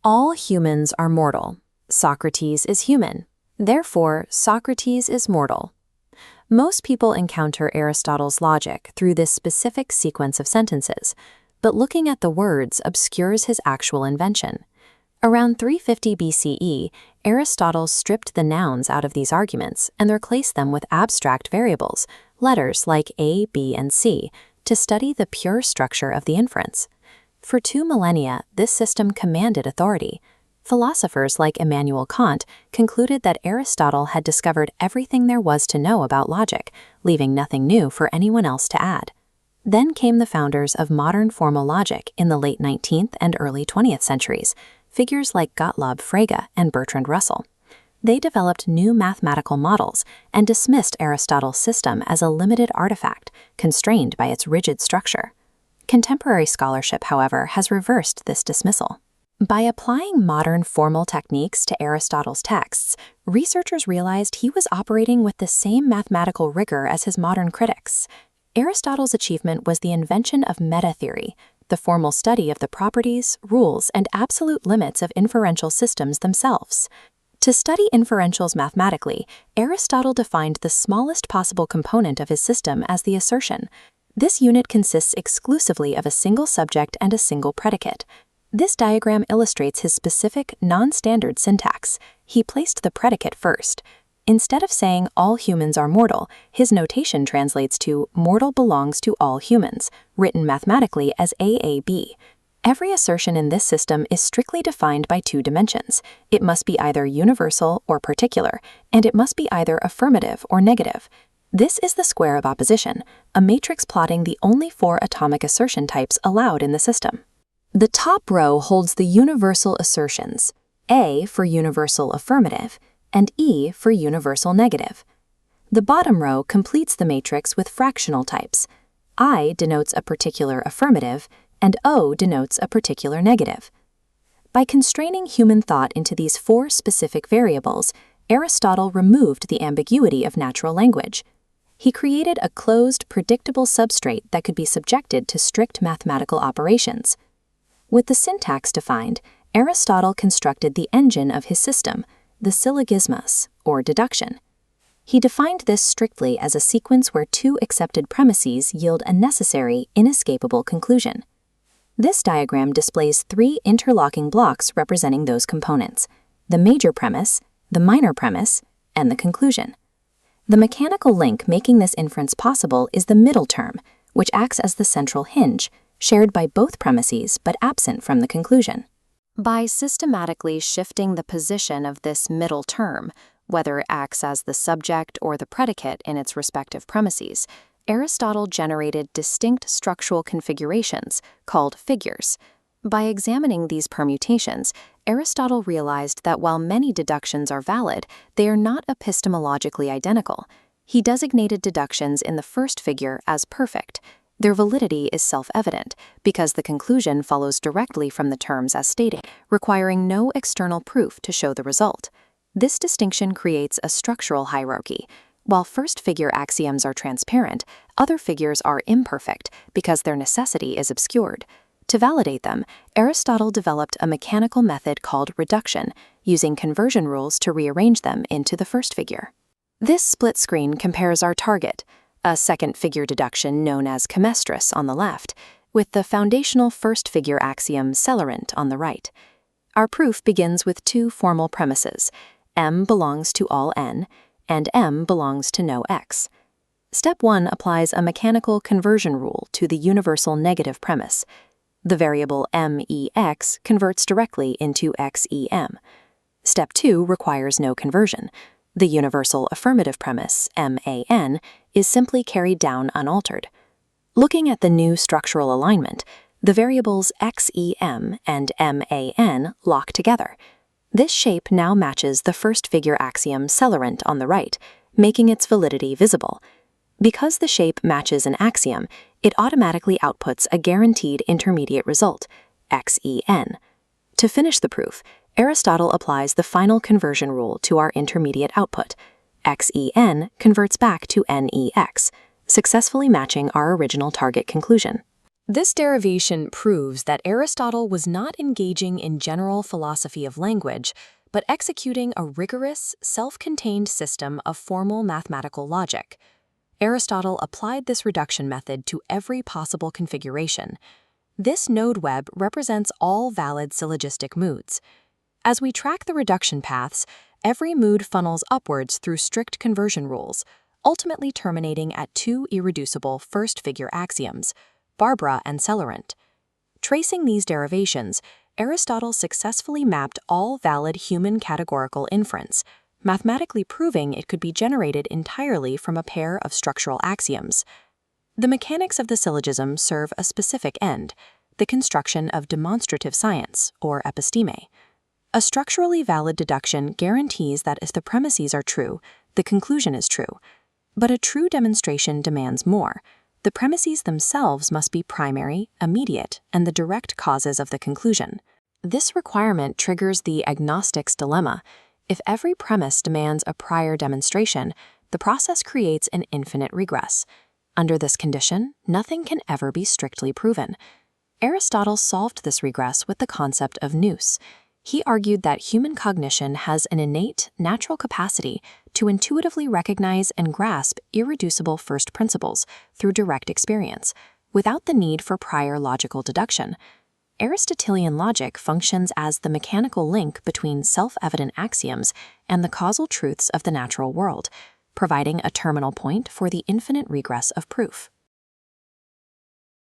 All humans are mortal. Socrates is human. Therefore, Socrates is mortal. Most people encounter Aristotle's logic through this specific sequence of sentences, but looking at the words obscures his actual invention. Around 350 BCE, Aristotle stripped the nouns out of these arguments and replaced them with abstract variables, letters like A, B, and C, to study the pure structure of the inference. For 2 millennia, this system commanded authority. Philosophers like Immanuel Kant concluded that Aristotle had discovered everything there was to know about logic, leaving nothing new for anyone else to add. Then came the founders of modern formal logic in the late 19th and early 20th centuries, figures like Gottlob Frege and Bertrand Russell. They developed new mathematical models and dismissed Aristotle's system as a limited artifact, constrained by its rigid structure. Contemporary scholarship, however, has reversed this dismissal. By applying modern formal techniques to Aristotle's texts, researchers realized he was operating with the same mathematical rigor as his modern critics. Aristotle's achievement was the invention of meta-theory, the formal study of the properties, rules, and absolute limits of inferential systems themselves. To study inferentials mathematically, Aristotle defined the smallest possible component of his system as the assertion. This unit consists exclusively of a single subject and a single predicate. This diagram illustrates his specific, non-standard syntax. He placed the predicate first. Instead of saying all humans are mortal, his notation translates to mortal belongs to all humans, written mathematically as AAB. Every assertion in this system is strictly defined by 2 dimensions. It must be either universal or particular, and it must be either affirmative or negative. This is the square of opposition, a matrix plotting the only 4 atomic assertion types allowed in the system. The top row holds the universal assertions, A for universal affirmative, and E for universal negative. The bottom row completes the matrix with fractional types. I denotes a particular affirmative, and O denotes a particular negative. By constraining human thought into these 4 specific variables, Aristotle removed the ambiguity of natural language. He created a closed, predictable substrate that could be subjected to strict mathematical operations. With the syntax defined, Aristotle constructed the engine of his system, the syllogismos, or deduction. He defined this strictly as a sequence where 2 accepted premises yield a necessary, inescapable conclusion. This diagram displays 3 interlocking blocks representing those components: the major premise, the minor premise, and the conclusion. The mechanical link making this inference possible is the middle term, which acts as the central hinge, shared by both premises but absent from the conclusion. By systematically shifting the position of this middle term, whether it acts as the subject or the predicate in its respective premises, Aristotle generated distinct structural configurations called figures. By examining these permutations, Aristotle realized that while many deductions are valid, they are not epistemologically identical. He designated deductions in the first figure as perfect. Their validity is self-evident because the conclusion follows directly from the terms as stated, requiring no external proof to show the result. This distinction creates a structural hierarchy. While first-figure axioms are transparent, other figures are imperfect because their necessity is obscured. To validate them, Aristotle developed a mechanical method called reduction, using conversion rules to rearrange them into the first figure. This split screen compares our target, a second-figure deduction known as chemistris on the left, with the foundational first-figure axiom celerant on the right. Our proof begins with 2 formal premises: M belongs to all n, and M belongs to no x. Step 1 applies a mechanical conversion rule to the universal negative premise. The variable mex converts directly into xem. Step 2 requires no conversion. The universal affirmative premise, man, is simply carried down unaltered. Looking at the new structural alignment, the variables xem and man lock together. This shape now matches the first-figure axiom celerant on the right, making its validity visible. Because the shape matches an axiom, it automatically outputs a guaranteed intermediate result, xen. To finish the proof, Aristotle applies the final conversion rule to our intermediate output. Xen converts back to nex, successfully matching our original target conclusion. This derivation proves that Aristotle was not engaging in general philosophy of language, but executing a rigorous, self-contained system of formal mathematical logic. Aristotle applied this reduction method to every possible configuration. This node web represents all valid syllogistic moods. As we track the reduction paths, every mood funnels upwards through strict conversion rules, ultimately terminating at two irreducible first-figure axioms, Barbara and Celerant. Tracing these derivations, Aristotle successfully mapped all valid human categorical inference, mathematically proving it could be generated entirely from a pair of structural axioms. The mechanics of the syllogism serve a specific end, the construction of demonstrative science, or episteme. A structurally valid deduction guarantees that if the premises are true, the conclusion is true. But a true demonstration demands more. The premises themselves must be primary, immediate, and the direct causes of the conclusion. This requirement triggers the agnostic's dilemma. If every premise demands a prior demonstration, the process creates an infinite regress. Under this condition, nothing can ever be strictly proven. Aristotle solved this regress with the concept of nous. He argued that human cognition has an innate, natural capacity to intuitively recognize and grasp irreducible first principles through direct experience, without the need for prior logical deduction. Aristotelian logic functions as the mechanical link between self-evident axioms and the causal truths of the natural world, providing a terminal point for the infinite regress of proof.